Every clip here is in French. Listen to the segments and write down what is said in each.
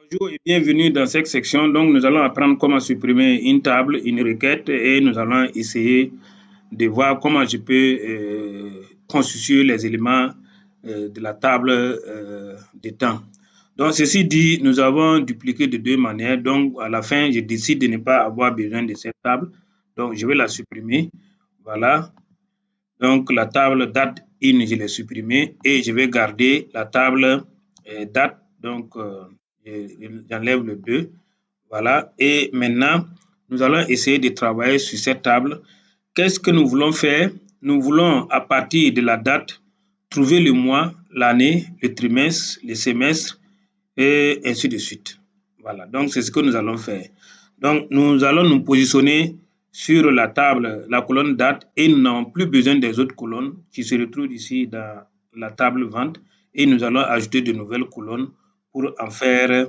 Bonjour et bienvenue dans cette section. Donc, nous allons apprendre comment supprimer une table, une requête et nous allons essayer de voir comment je peux constituer les éléments de la table de temps. Donc, ceci dit, nous avons dupliqué de deux manières. Donc, à la fin, je décide de ne pas avoir besoin de cette table. Donc, je vais la supprimer. Voilà. Donc, la table date in, je l'ai supprimée et je vais garder la table date. Donc, j'enlève le 2. Voilà. Et maintenant, nous allons essayer de travailler sur cette table. Qu'est-ce que nous voulons faire? Nous voulons, à partir de la date, trouver le mois, l'année, le trimestre, le semestre et ainsi de suite. Voilà. Donc, c'est ce que nous allons faire. Donc, nous allons nous positionner sur la table, la colonne date, et nous n'avons plus besoin des autres colonnes qui se retrouvent ici dans la table vente. Et nous allons ajouter de nouvelles colonnes pour en faire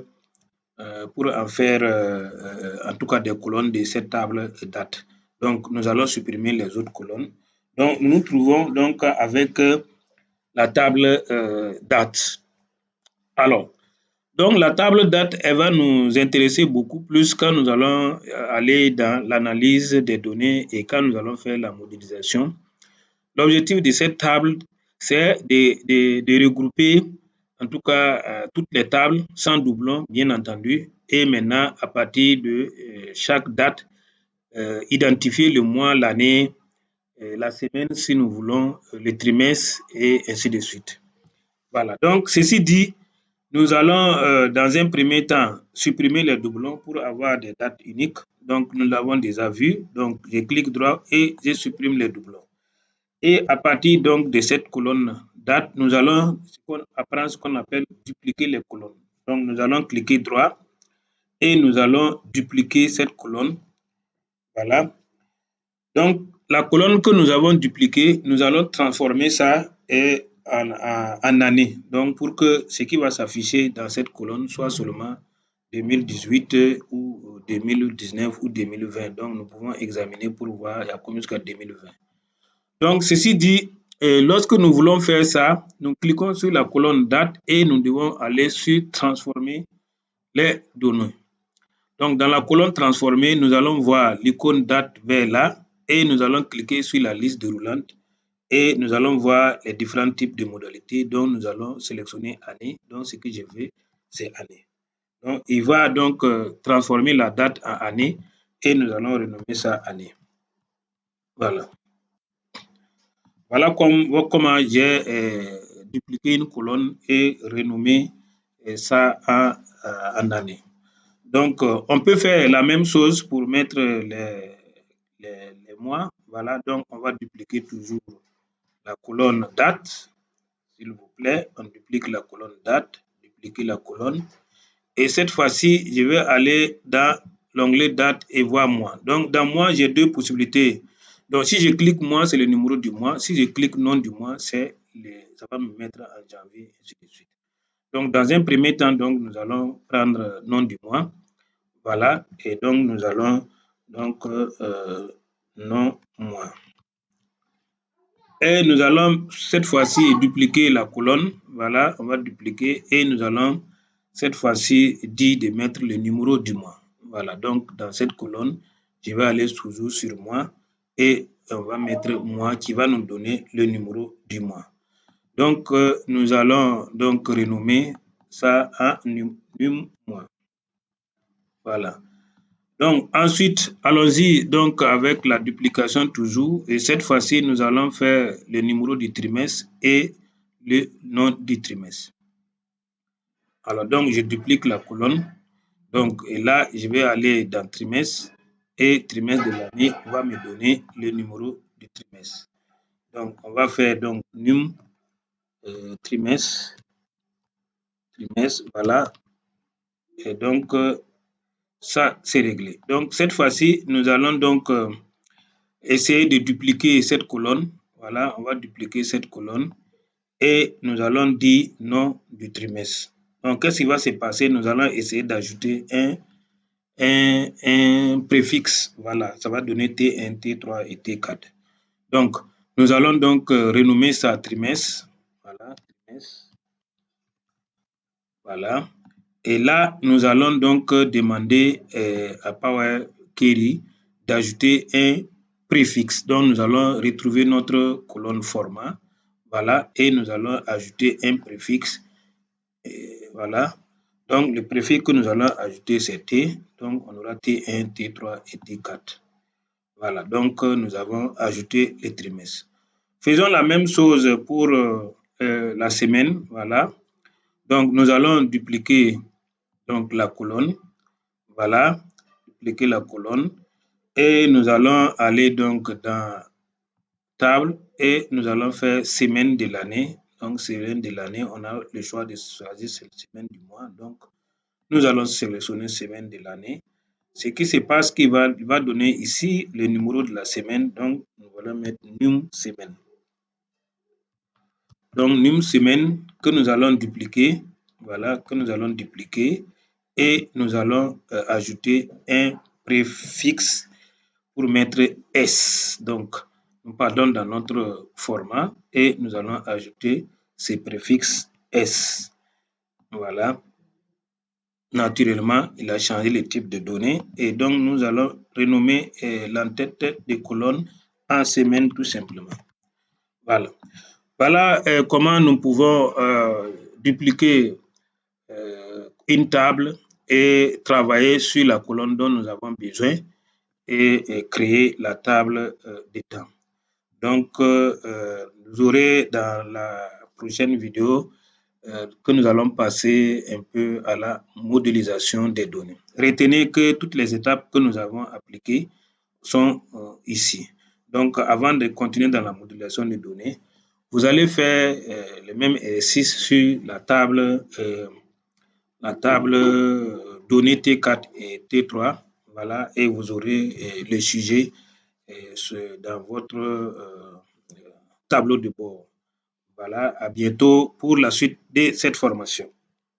en tout cas des colonnes de cette table date. Donc, nous allons supprimer les autres colonnes. Donc, nous nous trouvons donc avec la table date. Alors, donc la table date, elle va nous intéresser beaucoup plus quand nous allons aller dans l'analyse des données et quand nous allons faire la modélisation. L'objectif de cette table, c'est de regrouper en tout cas toutes les tables sans doublon, bien entendu, et maintenant à partir de chaque date, identifier le mois, l'année, la semaine si nous voulons, le trimestre et ainsi de suite. Voilà, donc ceci dit, nous allons dans un premier temps supprimer les doublons pour avoir des dates uniques. Donc nous l'avons déjà vu, donc je clique droit et je supprime les doublons. Et à partir donc de cette colonne date, nous allons apprendre ce qu'on appelle dupliquer les colonnes. Donc nous allons cliquer droit et nous allons dupliquer cette colonne. Voilà. Donc la colonne que nous avons dupliquée, nous allons transformer ça en année. Donc pour que ce qui va s'afficher dans cette colonne soit seulement 2018 ou 2019 ou 2020. Donc nous pouvons examiner pour voir, il y a combien jusqu'à 2020. Donc, ceci dit, lorsque nous voulons faire ça, nous cliquons sur la colonne date et nous devons aller sur transformer les données. Donc, dans la colonne transformer, nous allons voir l'icône date vers là et nous allons cliquer sur la liste déroulante et nous allons voir les différents types de modalités. Donc, nous allons sélectionner année. Donc, ce que je veux, c'est année. Donc, il va donc transformer la date en année et nous allons renommer ça année. Voilà. Voilà comment j'ai dupliqué une colonne et renommé ça en année. Donc, on peut faire la même chose pour mettre les mois. Voilà, donc on va dupliquer toujours la colonne date, s'il vous plaît. On duplique la colonne date, dupliquer la colonne. Et cette fois-ci, je vais aller dans l'onglet date et voir mois. Donc, dans mois, j'ai deux possibilités. Donc, si je clique mois, c'est le numéro du mois. Si je clique nom du mois, ça va me mettre en janvier, ainsi de suite. Donc, dans un premier temps, donc, nous allons prendre nom du mois. Voilà. Et donc, nous allons donc nom mois. Et nous allons cette fois-ci dupliquer la colonne. Voilà, on va dupliquer et nous allons cette fois-ci dire de mettre le numéro du mois. Voilà, donc dans cette colonne, je vais aller toujours sur mois et on va mettre mois qui va nous donner le numéro du mois. Donc, nous allons donc renommer ça à num mois. Voilà. Donc, ensuite, allons-y donc avec la duplication toujours. Et cette fois-ci, nous allons faire le numéro du trimestre et le nom du trimestre. Alors, donc, je duplique la colonne. Donc, et là, je vais aller dans trimestre et trimestre de l'année va me donner le numéro du trimestre. Donc, on va faire donc num trimestre, voilà. Et donc, ça, c'est réglé. Donc, cette fois-ci, nous allons donc essayer de dupliquer cette colonne. Voilà, on va dupliquer cette colonne et nous allons dire nom du trimestre. Donc, qu'est-ce qui va se passer? Nous allons essayer d'ajouter un préfixe. Voilà, ça va donner T1, T3 et T4. Donc, nous allons donc renommer ça trimestre. Voilà, trimestre. Voilà. Et là, nous allons donc demander à Power Query d'ajouter un préfixe. Donc, nous allons retrouver notre colonne format. Voilà, et nous allons ajouter un préfixe. Et voilà. Donc, le préfixe que nous allons ajouter, c'est T. Donc, on aura T1, T3 et T4. Voilà, donc nous avons ajouté les trimestres. Faisons la même chose pour la semaine. Voilà. Donc, nous allons dupliquer donc, la colonne. Voilà, dupliquer la colonne. Et nous allons aller donc dans table et nous allons faire semaine de l'année. Donc, semaine de l'année, on a le choix de choisir cette semaine du mois. Donc, nous allons sélectionner semaine de l'année. Ce qui se passe, qu'il va donner ici le numéro de la semaine. Donc, nous allons mettre num semaine. Donc, num semaine que nous allons dupliquer. Voilà, que nous allons dupliquer. Et nous allons ajouter un préfixe pour mettre S. Donc, nous partons dans notre format et nous allons ajouter ce préfixe S. Voilà. Naturellement, il a changé le type de données et donc nous allons renommer l'entête de colonne en semaine tout simplement. Voilà. Voilà comment nous pouvons dupliquer une table et travailler sur la colonne dont nous avons besoin et créer la table des temps. Donc, vous aurez dans la prochaine vidéo que nous allons passer un peu à la modélisation des données. Retenez que toutes les étapes que nous avons appliquées sont ici. Donc, avant de continuer dans la modélisation des données, vous allez faire le même exercice sur la table données T4 et T3. Voilà, et vous aurez le sujet dans votre tableau de bord. Voilà, à bientôt pour la suite de cette formation.